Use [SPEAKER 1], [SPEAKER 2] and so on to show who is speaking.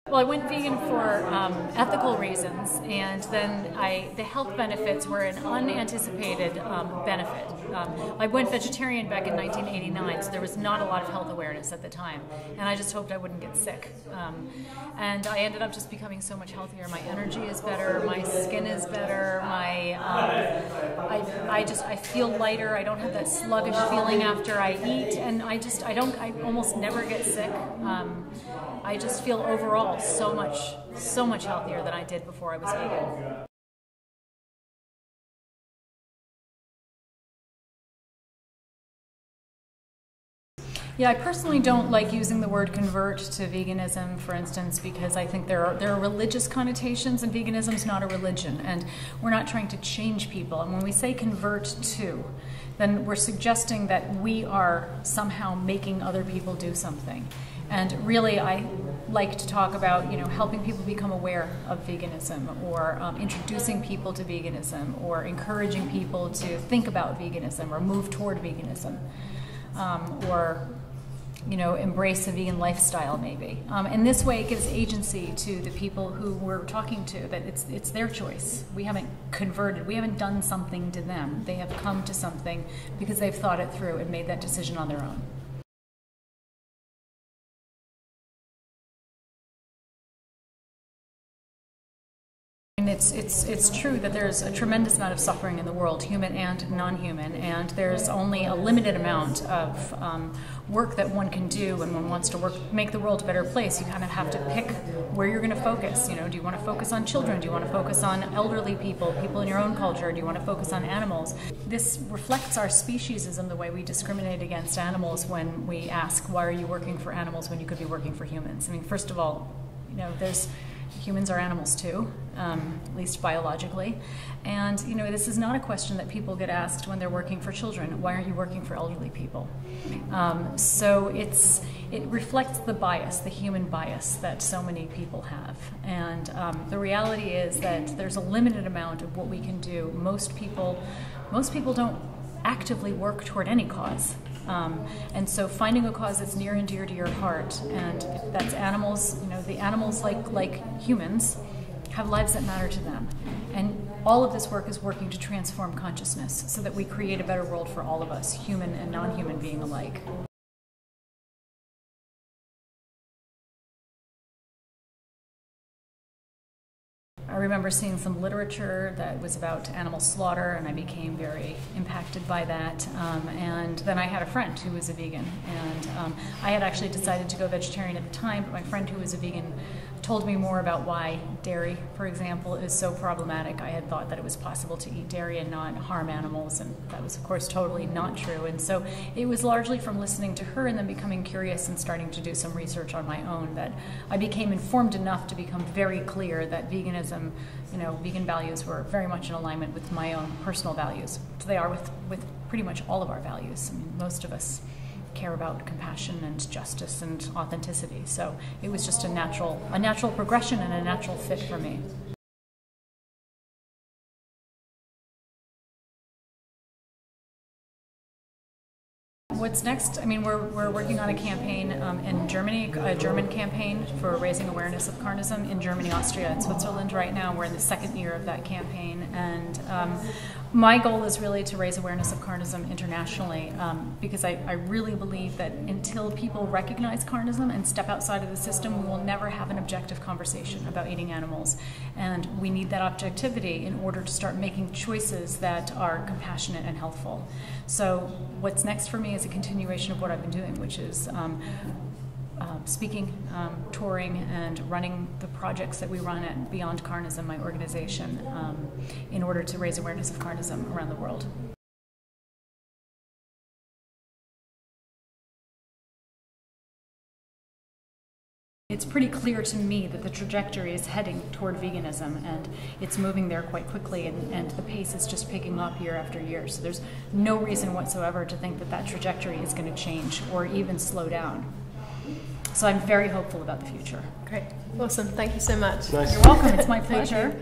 [SPEAKER 1] Well, I went vegan for ethical reasons, and then the health benefits were an unanticipated benefit. I went vegetarian back in 1989, so there was not a lot of health awareness at the time, and I just hoped I wouldn't get sick. And I ended up just becoming so much healthier. My energy is better, my skin is better, I feel lighter. I don't have that sluggish feeling after I eat, and I almost never get sick. I just feel overall so much healthier than I did before I was vegan. Yeah, I personally don't like using the word convert to veganism, for instance, because I think there are religious connotations, and veganism is not a religion, and we're not trying to change people. And when we say convert to, then we're suggesting that we are somehow making other people do something. And really, I like to talk about, helping people become aware of veganism, or introducing people to veganism, or encouraging people to think about veganism, or move toward veganism, or embrace a vegan lifestyle, maybe. And this way, it gives agency to the people who we're talking to, that it's their choice. We haven't converted. We haven't done something to them. They have come to something because they've thought it through and made that decision on their own. It's true that there's a tremendous amount of suffering in the world, human and non-human, and there's only a limited amount of work that one can do when one wants to make the world a better place. You kind of have to pick where you're going to focus. Do you want to focus on children? Do you want to focus on elderly people in your own culture? Do you want to focus on animals? This reflects our speciesism, the way we discriminate against animals when we ask, why are you working for animals when you could be working for humans? I mean, first of all, humans are animals too, at least biologically. And this is not a question that people get asked when they're working for children. Why aren't you working for elderly people? So it reflects the bias, the human bias that so many people have. And the reality is that there's a limited amount of what we can do. Most people don't actively work toward any cause. And so finding a cause that's near and dear to your heart, and if that's animals, the animals like humans have lives that matter to them. And all of this work is working to transform consciousness so that we create a better world for all of us, human and non-human being alike. I remember seeing some literature that was about animal slaughter, and I became very impacted by that. And then I had a friend who was a vegan, and I had actually decided to go vegetarian at the time, but my friend who was a vegan told me more about why dairy, for example, is so problematic. I had thought that it was possible to eat dairy and not harm animals, and that was, of course, totally not true. And so it was largely from listening to her and then becoming curious and starting to do some research on my own that I became informed enough to become very clear that veganism, vegan values were very much in alignment with my own personal values. So they are with pretty much all of our values. I mean, most of us care about compassion and justice and authenticity. So it was just a natural progression and a natural fit for me. What's next? I mean, we're working on a campaign in Germany, a German campaign for raising awareness of Carnism in Germany, Austria, and Switzerland right now. We're in the second year of that campaign, and my goal is really to raise awareness of Carnism internationally, because I really believe that until people recognize Carnism and step outside of the system, we will never have an objective conversation about eating animals. And we need that objectivity in order to start making choices that are compassionate and healthful. So what's next for me is a continuation of what I've been doing, which is speaking, touring, and running the projects that we run at Beyond Carnism, my organization, in order to raise awareness of Carnism around the world. It's pretty clear to me that the trajectory is heading toward veganism, and it's moving there quite quickly, and the pace is just picking up year after year. So there's no reason whatsoever to think that that trajectory is going to change or even slow down. So I'm very hopeful about the future.
[SPEAKER 2] Great. Awesome. Thank you so much.
[SPEAKER 3] Nice.
[SPEAKER 1] You're welcome. It's my pleasure.